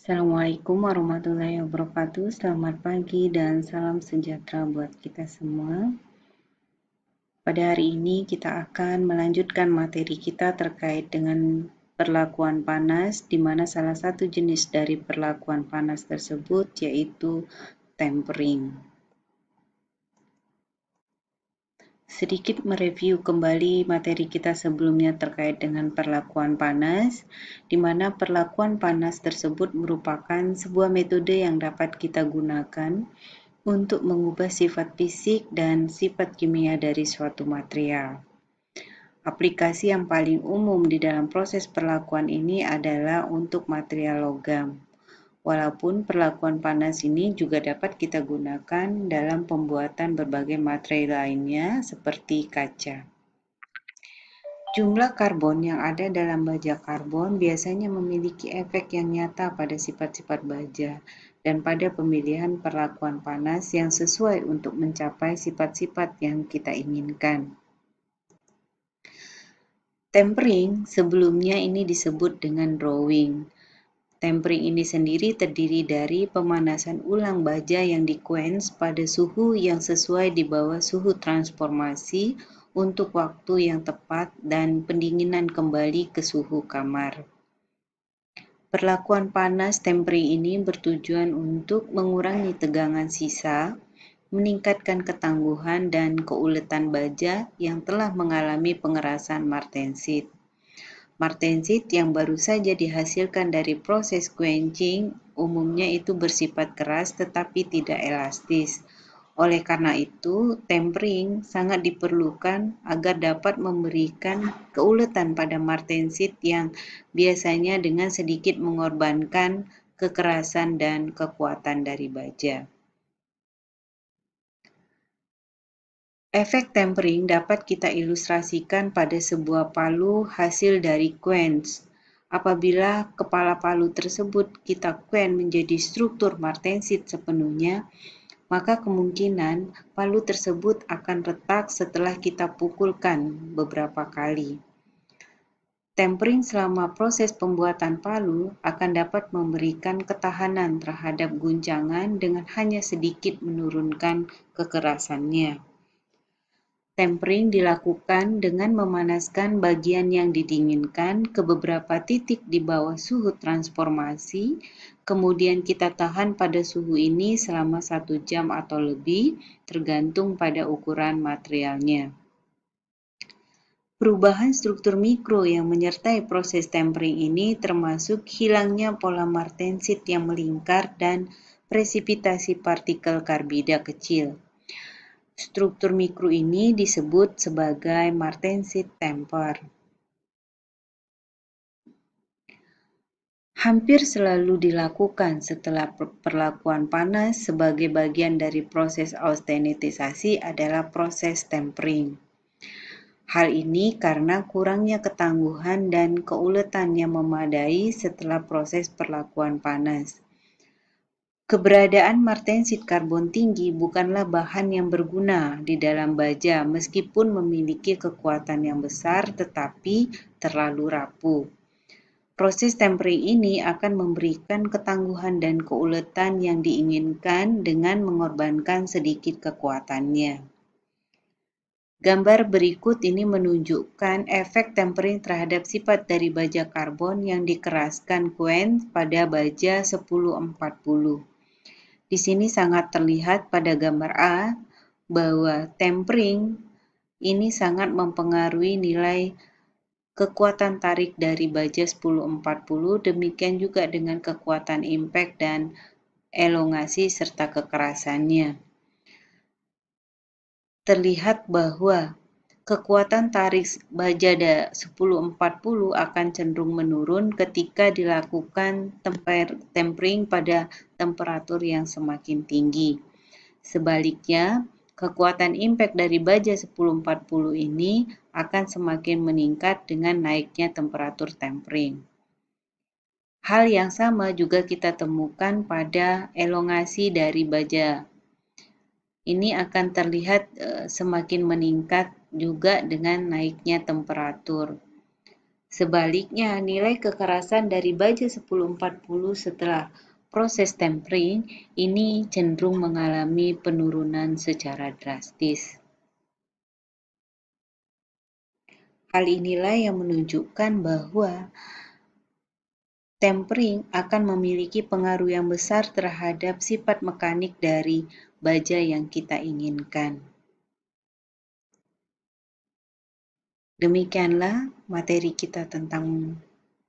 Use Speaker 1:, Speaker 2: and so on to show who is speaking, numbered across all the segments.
Speaker 1: Assalamualaikum warahmatullahi wabarakatuh. Selamat pagi dan salam sejahtera buat kita semua. Pada hari ini kita akan melanjutkan materi kita terkait dengan perlakuan panas, di mana salah satu jenis dari perlakuan panas tersebut yaitu tempering. Sedikit mereview kembali materi kita sebelumnya terkait dengan perlakuan panas, di mana perlakuan panas tersebut merupakan sebuah metode yang dapat kita gunakan untuk mengubah sifat fisik dan sifat kimia dari suatu material. Aplikasi yang paling umum di dalam proses perlakuan ini adalah untuk material logam. Walaupun perlakuan panas ini juga dapat kita gunakan dalam pembuatan berbagai material lainnya seperti kaca. Jumlah karbon yang ada dalam baja karbon biasanya memiliki efek yang nyata pada sifat-sifat baja dan pada pemilihan perlakuan panas yang sesuai untuk mencapai sifat-sifat yang kita inginkan. Tempering sebelumnya ini disebut dengan drawing. Tempering ini sendiri terdiri dari pemanasan ulang baja yang di-quench pada suhu yang sesuai di bawah suhu transformasi untuk waktu yang tepat dan pendinginan kembali ke suhu kamar. Perlakuan panas tempering ini bertujuan untuk mengurangi tegangan sisa, meningkatkan ketangguhan dan keuletan baja yang telah mengalami pengerasan martensit. Martensit yang baru saja dihasilkan dari proses quenching umumnya itu bersifat keras tetapi tidak elastis. Oleh karena itu, tempering sangat diperlukan agar dapat memberikan keuletan pada martensit yang biasanya dengan sedikit mengorbankan kekerasan dan kekuatan dari baja. Efek tempering dapat kita ilustrasikan pada sebuah palu hasil dari quench. Apabila kepala palu tersebut kita quench menjadi struktur martensit sepenuhnya, maka kemungkinan palu tersebut akan retak setelah kita pukulkan beberapa kali. Tempering selama proses pembuatan palu akan dapat memberikan ketahanan terhadap guncangan dengan hanya sedikit menurunkan kekerasannya. Tempering dilakukan dengan memanaskan bagian yang didinginkan ke beberapa titik di bawah suhu transformasi, kemudian kita tahan pada suhu ini selama 1 jam atau lebih, tergantung pada ukuran materialnya. Perubahan struktur mikro yang menyertai proses tempering ini termasuk hilangnya pola martensit yang melingkar dan presipitasi partikel karbida kecil. Struktur mikro ini disebut sebagai martensit temper. Hampir selalu dilakukan setelah perlakuan panas sebagai bagian dari proses austenitisasi adalah proses tempering. Hal ini karena kurangnya ketangguhan dan keuletan yang memadai setelah proses perlakuan panas. Keberadaan martensit karbon tinggi bukanlah bahan yang berguna di dalam baja meskipun memiliki kekuatan yang besar tetapi terlalu rapuh. Proses tempering ini akan memberikan ketangguhan dan keuletan yang diinginkan dengan mengorbankan sedikit kekuatannya. Gambar berikut ini menunjukkan efek tempering terhadap sifat dari baja karbon yang dikeraskan quench pada baja 1040. Di sini sangat terlihat pada gambar A bahwa tempering ini sangat mempengaruhi nilai kekuatan tarik dari baja 1040, demikian juga dengan kekuatan impact dan elongasi serta kekerasannya. Terlihat bahwa kekuatan tarik baja 1040 akan cenderung menurun ketika dilakukan tempering pada temperatur yang semakin tinggi. Sebaliknya, kekuatan impact dari baja 1040 ini akan semakin meningkat dengan naiknya temperatur tempering. Hal yang sama juga kita temukan pada elongasi dari baja. Ini akan terlihat semakin meningkat juga dengan naiknya temperatur. Sebaliknya, nilai kekerasan dari baja 1040 setelah proses tempering ini cenderung mengalami penurunan secara drastis. Hal inilah yang menunjukkan bahwa tempering akan memiliki pengaruh yang besar terhadap sifat mekanik dari baja yang kita inginkan. Demikianlah materi kita tentang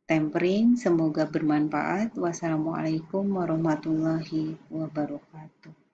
Speaker 1: tempering. Semoga bermanfaat. Wassalamualaikum warahmatullahi wabarakatuh.